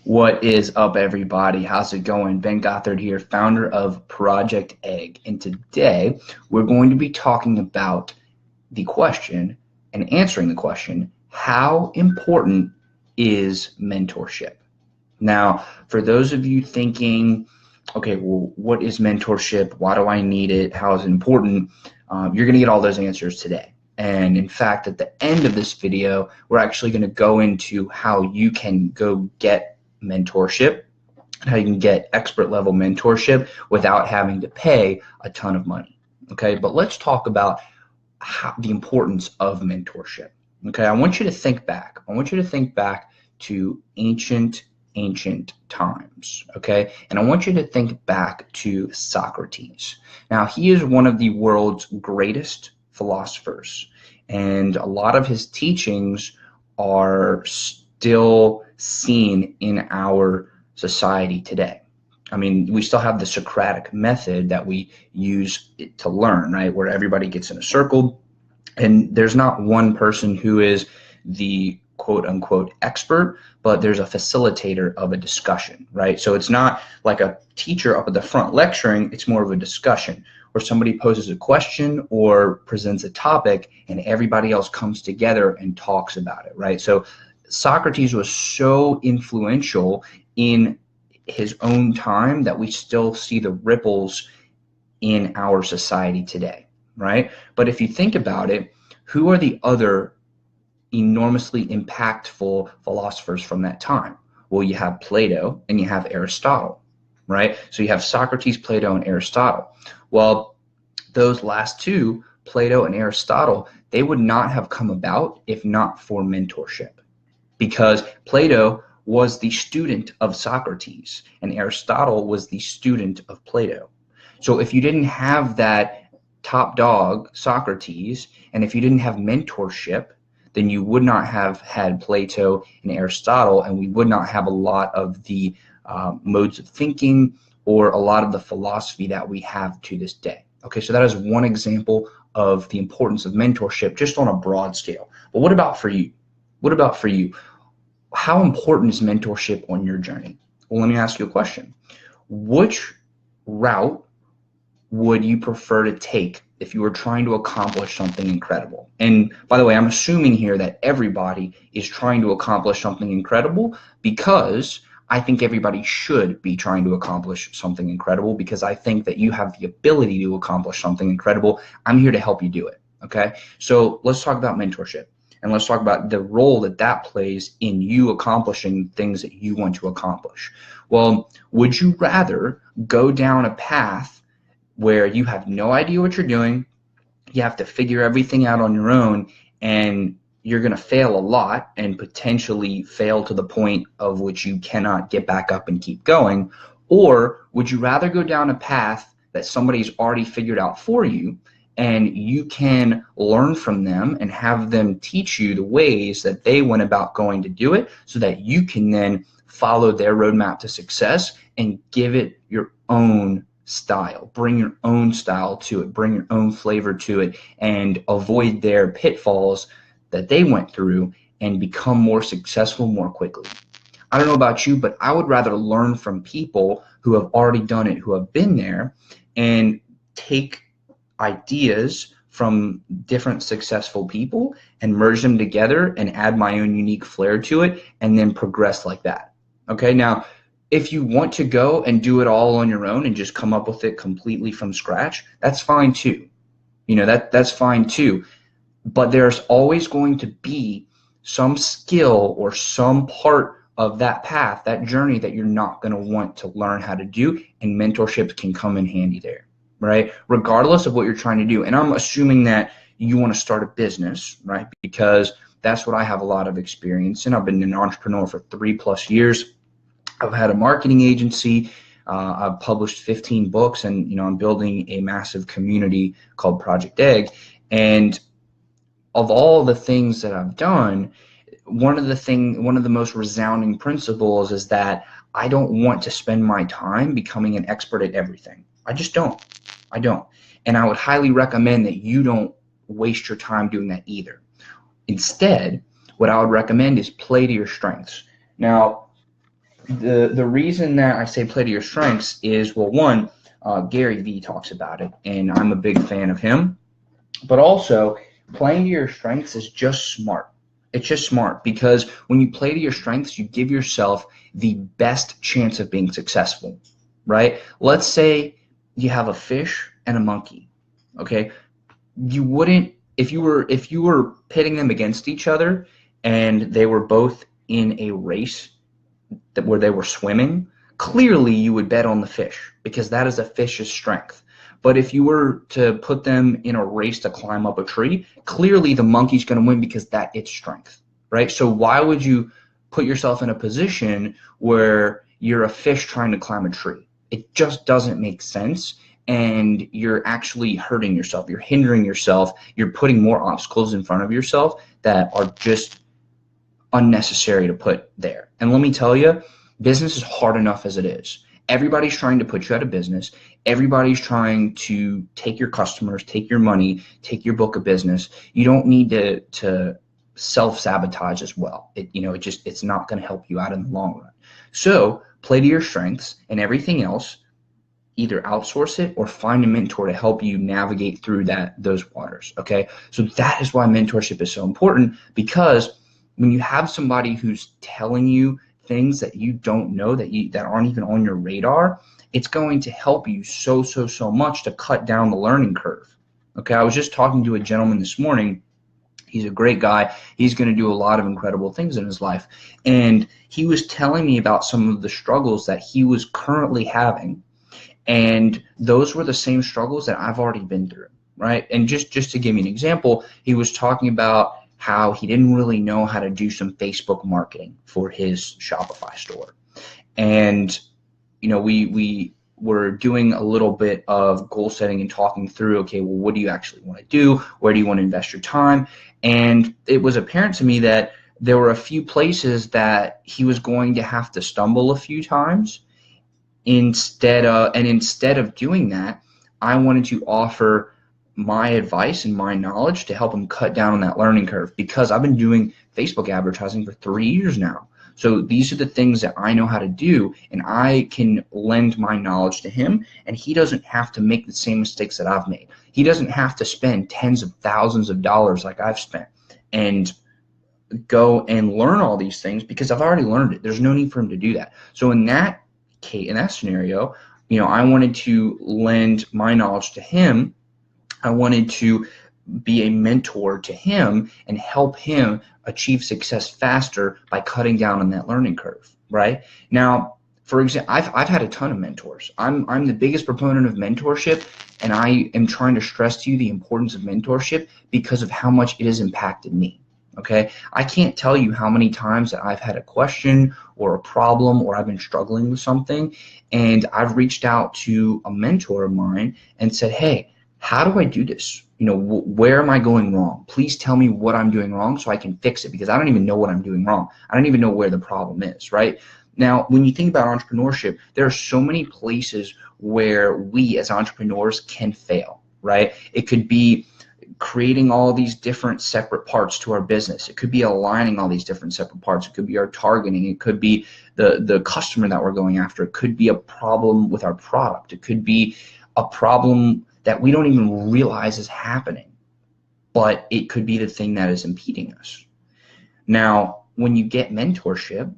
What is up, everybody? How's it going? Ben Gothard here, founder of Project Egg. And today we're going to be talking about the question and answering the question, how important is mentorship? Now, for those of you thinking, okay, well, what is mentorship? Why do I need it? How is it important? You're going to get all those answers today. And in fact, at the end of this video, we're actually going to go into how you can go get mentorship, how you can get expert level mentorship without having to pay a ton of money. Okay, but let's talk about the importance of mentorship. Okay, I want you to think back. I want you to think back to ancient times. Okay, and I want you to think back to Socrates. Now, he is one of the world's greatest philosophers, and a lot of his teachings are still seen in our society today. I mean, we still have the Socratic method that we use to learn, right? Where everybody gets in a circle and there's not one person who is the quote unquote expert, but there's a facilitator of a discussion, right? So it's not like a teacher up at the front lecturing, it's more of a discussion where somebody poses a question or presents a topic and everybody else comes together and talks about it, right? So Socrates was so influential in his own time that we still see the ripples in our society today, right? But if you think about it, who are the other enormously impactful philosophers from that time? Well, you have Plato and you have Aristotle, right? So you have Socrates, Plato, and Aristotle. Well, those last two, Plato and Aristotle, they would not have come about if not for mentorship. Because Plato was the student of Socrates and Aristotle was the student of Plato. So if you didn't have that top dog, Socrates, and if you didn't have mentorship, then you would not have had Plato and Aristotle, and we would not have a lot of the modes of thinking or a lot of the philosophy that we have to this day. Okay, so that is one example of the importance of mentorship just on a broad scale. But what about for you? What about for you? How important is mentorship on your journey? Well, let me ask you a question. Which route would you prefer to take if you were trying to accomplish something incredible? And by the way, I'm assuming here that everybody is trying to accomplish something incredible because I think everybody should be trying to accomplish something incredible because I think that you have the ability to accomplish something incredible. I'm here to help you do it, okay? So let's talk about mentorship. And let's talk about the role that that plays in you accomplishing things that you want to accomplish. Well, would you rather go down a path where you have no idea what you're doing, you have to figure everything out on your own, and you're going to fail a lot and potentially fail to the point of which you cannot get back up and keep going? Or would you rather go down a path that somebody's already figured out for you and you can learn from them and have them teach you the ways that they went about going to do it so that you can then follow their roadmap to success and give it your own style, bring your own style to it, bring your own flavor to it, and avoid their pitfalls that they went through and become more successful more quickly? I don't know about you, but I would rather learn from people who have already done it, who have been there, and take ideas from different successful people and merge them together and add my own unique flair to it and then progress like that. Okay, now if you want to go and do it all on your own and just come up with it completely from scratch, that's fine too. You know, that's fine too. But there's always going to be some skill or some part of that path, that journey that you're not going to want to learn how to do, and mentorship can come in handy there. Right? Regardless of what you're trying to do. And I'm assuming that you want to start a business, right? Because that's what I have a lot of experience in. I've been an entrepreneur for 3+ years. I've had a marketing agency. I've published 15 books, and I'm building a massive community called Project Egg. And of all the things that I've done, one of the most resounding principles is that I don't want to spend my time becoming an expert at everything. I just don't. And I would highly recommend that you don't waste your time doing that either. Instead, what I would recommend is play to your strengths. Now, the reason that I say play to your strengths is, well, one, Gary Vee talks about it, and I'm a big fan of him. But also, playing to your strengths is just smart. It's just smart because when you play to your strengths, you give yourself the best chance of being successful, right? Let's say you have a fish and a monkey, okay? You wouldn't, if you were pitting them against each other and they were both in a race where they were swimming, clearly you would bet on the fish because that is a fish's strength. But if you were to put them in a race to climb up a tree, clearly the monkey's going to win because that's its strength, right? So why would you put yourself in a position where you're a fish trying to climb a tree? It just doesn't make sense, and you're actually hurting yourself. You're hindering yourself. You're putting more obstacles in front of yourself that are just unnecessary to put there. And let me tell you, business is hard enough as it is. Everybody's trying to put you out of business. Everybody's trying to take your customers, take your money, take your book of business. You don't need to self-sabotage as well. It's not going to help you out in the long run. So play to your strengths, and everything else, either outsource it or find a mentor to help you navigate through those waters. Okay. So that is why mentorship is so important, because when you have somebody who's telling you things that you don't know, that aren't even on your radar, it's going to help you so much to cut down the learning curve. Okay, I was just talking to a gentleman this morning. He's a great guy. He's going to do a lot of incredible things in his life. And he was telling me about some of the struggles that he was currently having. And those were the same struggles that I've already been through, right? And just to give you an example, he was talking about how he didn't really know how to do some Facebook marketing for his Shopify store. And, we were doing a little bit of goal setting and talking through, okay, well, what do you actually want to do? Where do you want to invest your time? And it was apparent to me that there were a few places that he was going to have to stumble a few times. Instead of doing that, I wanted to offer my advice and my knowledge to help him cut down on that learning curve, because I've been doing Facebook advertising for 3 years now. So these are the things that I know how to do, and I can lend my knowledge to him, and he doesn't have to make the same mistakes that I've made. He doesn't have to spend tens of thousands of dollars like I've spent and go and learn all these things, because I've already learned it. There's no need for him to do that. So in that case, in that scenario, I wanted to lend my knowledge to him. I wanted to be a mentor to him and help him achieve success faster by cutting down on that learning curve, right? Now, for example, I've had a ton of mentors. I'm the biggest proponent of mentorship, and I am trying to stress to you the importance of mentorship because of how much it has impacted me. Okay, I can't tell you how many times that I've had a question or a problem, or I've been struggling with something, and I've reached out to a mentor of mine and said, hey, how do I do this? Where am I going wrong? Please tell me what I'm doing wrong so I can fix it, because I don't even know what I'm doing wrong. I don't even know where the problem is, right? Now, when you think about entrepreneurship, there are so many places where we as entrepreneurs can fail, right? It could be creating all these different separate parts to our business. It could be aligning all these different separate parts. It could be our targeting. It could be the customer that we're going after. It could be a problem with our product. It could be a problem that we don't even realize is happening, but it could be the thing that is impeding us. Now, when you get mentorship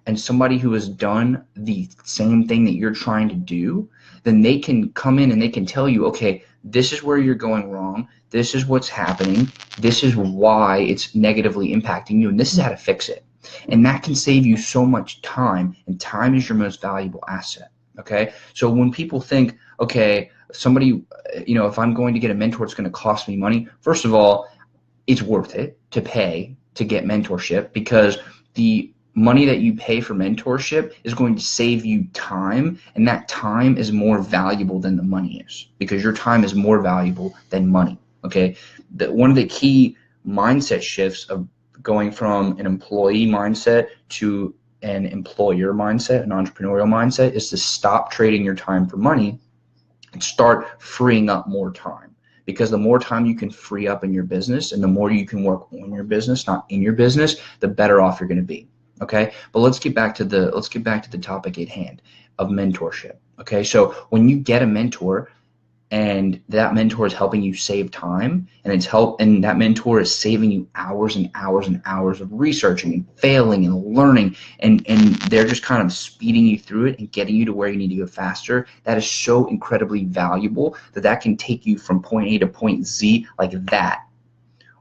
and somebody who has done the same thing that you're trying to do, then they can come in and they can tell you, okay, this is where you're going wrong. This is what's happening. This is why it's negatively impacting you, and this is how to fix it. And that can save you so much time, and time is your most valuable asset. Okay, so when people think, okay, somebody, if I'm going to get a mentor, it's going to cost me money. First of all, it's worth it to pay to get mentorship, because the money that you pay for mentorship is going to save you time, and that time is more valuable than the money is, because your time is more valuable than money. Okay, one of the key mindset shifts of going from an employee mindset to an employer mindset, an entrepreneurial mindset, is to stop trading your time for money and start freeing up more time. Because the more time you can free up in your business and the more you can work on your business, not in your business, the better off you're going to be. Okay, but let's get back to the topic at hand of mentorship. Okay, so when you get a mentor, and that mentor is helping you save time, and that mentor is saving you hours and hours and hours of researching and failing and learning, and they're just kind of speeding you through it and getting you to where you need to go faster. That is so incredibly valuable that can take you from point A to point Z like that.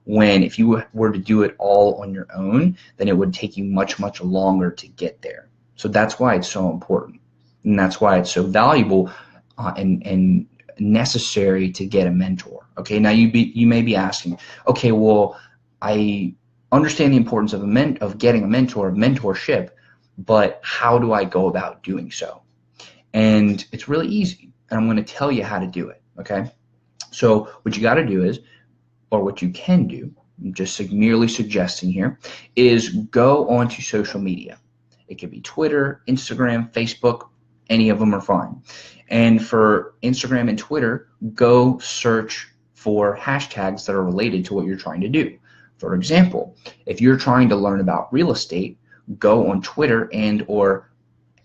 When if you were to do it all on your own, then it would take you much, much longer to get there. So that's why it's so important, and that's why it's so valuable and necessary to get a mentor. Okay, now you may be asking, okay, well, I understand the importance of getting a mentor, of mentorship, but how do I go about doing so? And it's really easy, and I'm going to tell you how to do it. Okay, so what you got to do is, or what you can do, I'm just merely suggesting here, is go onto social media. It could be Twitter, Instagram, Facebook, any of them are fine. And for Instagram and Twitter, go search for hashtags that are related to what you're trying to do. For example, if you're trying to learn about real estate, go on Twitter and or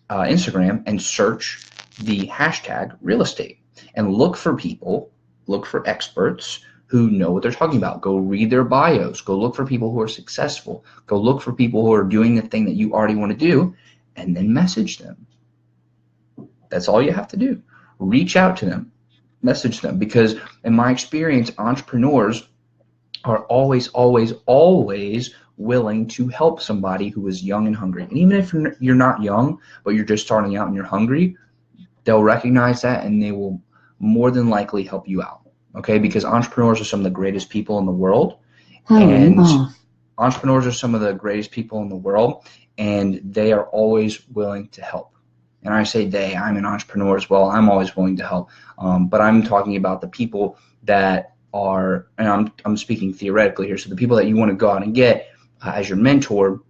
Instagram and search the hashtag real estate and look for experts who know what they're talking about. Go read their bios. Go look for people who are successful. Go look for people who are doing the thing that you already want to do, and then message them. That's all you have to do. Reach out to them, message them, because in my experience, entrepreneurs are always, always, always willing to help somebody who is young and hungry. And even if you're not young, but you're just starting out and you're hungry, they'll recognize that and they will more than likely help you out. Okay, because entrepreneurs are some of the greatest people in the world, and entrepreneurs are some of the greatest people in the world, and they are always willing to help. And I say they, I'm an entrepreneur as well. I'm always willing to help, but I'm talking about the people that are, and I'm speaking theoretically here. So the people that you want to go out and get as your mentor,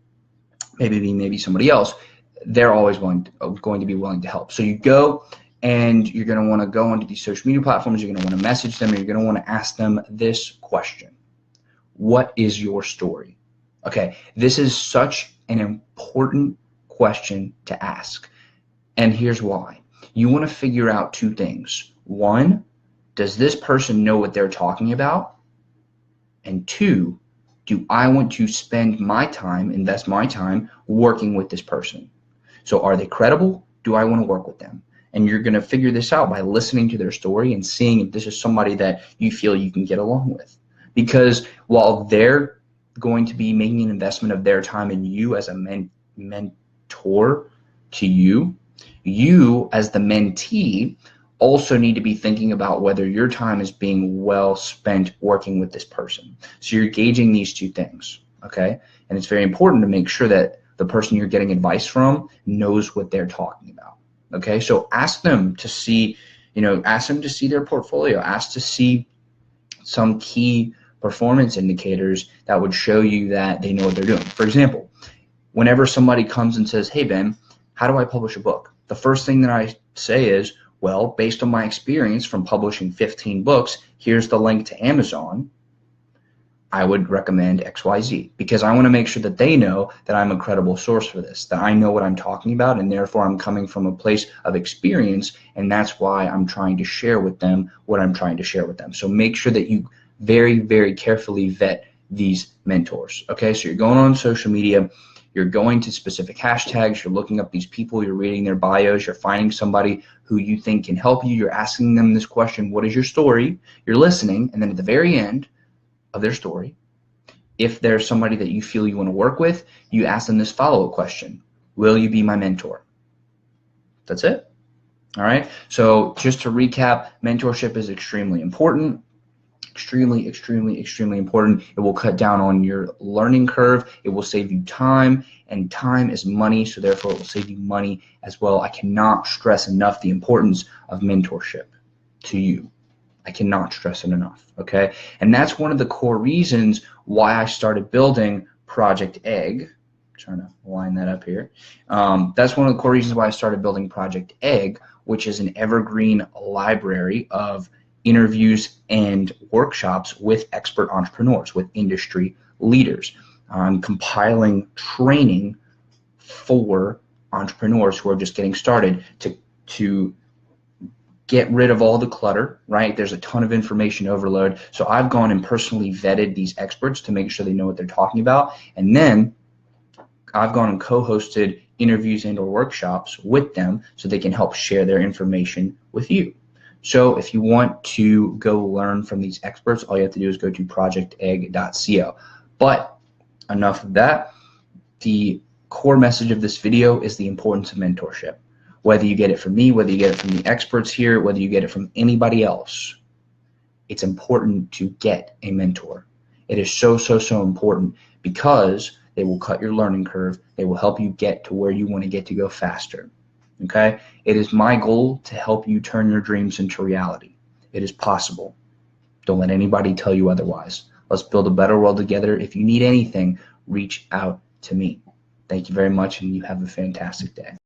maybe somebody else, they're always going to be willing to help. So you go. And you're going to want to go onto these social media platforms. You're going to want to message them, and you're going to want to ask them this question: what is your story? Okay, this is such an important question to ask. And here's why. You want to figure out two things. One, does this person know what they're talking about? And two, do I want to spend my time, invest my time working with this person? So are they credible? Do I want to work with them? And you're going to figure this out by listening to their story and seeing if this is somebody that you feel you can get along with. Because while they're going to be making an investment of their time in you as a mentor to you, you as the mentee also need to be thinking about whether your time is being well spent working with this person. So you're gauging these two things, okay? And it's very important to make sure that the person you're getting advice from knows what they're talking about. Okay, so ask them to see, ask them to see their portfolio, ask to see some key performance indicators that would show you that they know what they're doing. For example, whenever somebody comes and says, hey, Ben, how do I publish a book? The first thing that I say is, well, based on my experience from publishing 15 books, here's the link to Amazon. I would recommend XYZ, because I want to make sure that they know that I'm a credible source for this, that I know what I'm talking about, and therefore I'm coming from a place of experience, and that's why I'm trying to share with them what I'm trying to share with them. So make sure that you very, very carefully vet these mentors. Okay, so you're going on social media, you're going to specific hashtags, you're looking up these people, you're reading their bios, you're finding somebody who you think can help you, you're asking them this question: what is your story? You're listening, and then at the very end of their story, if there's somebody that you feel you want to work with, you ask them this follow-up question: will you be my mentor? That's it. All right, so just to recap, mentorship is extremely important. Extremely, extremely, extremely important. It will cut down on your learning curve. It will save you time, and time is money, so therefore it will save you money as well. I cannot stress enough the importance of mentorship to you. I cannot stress it enough, okay? And that's one of the core reasons why I started building Project Egg. I'm trying to line that up here. That's one of the core reasons why I started building Project Egg, which is an evergreen library of interviews and workshops with expert entrepreneurs, with industry leaders. I'm compiling training for entrepreneurs who are just getting started to get rid of all the clutter, right? There's a ton of information overload. So I've gone and personally vetted these experts to make sure they know what they're talking about. And then I've gone and co-hosted interviews and or workshops with them so they can help share their information with you. So if you want to go learn from these experts, all you have to do is go to projectegg.co. But enough of that. The core message of this video is the importance of mentorship. Whether you get it from me, whether you get it from the experts here, whether you get it from anybody else, it's important to get a mentor. It is so, so, so important because they will cut your learning curve. They will help you get to where you want to get to go faster. Okay? It is my goal to help you turn your dreams into reality. It is possible. Don't let anybody tell you otherwise. Let's build a better world together. If you need anything, reach out to me. Thank you very much, and you have a fantastic day.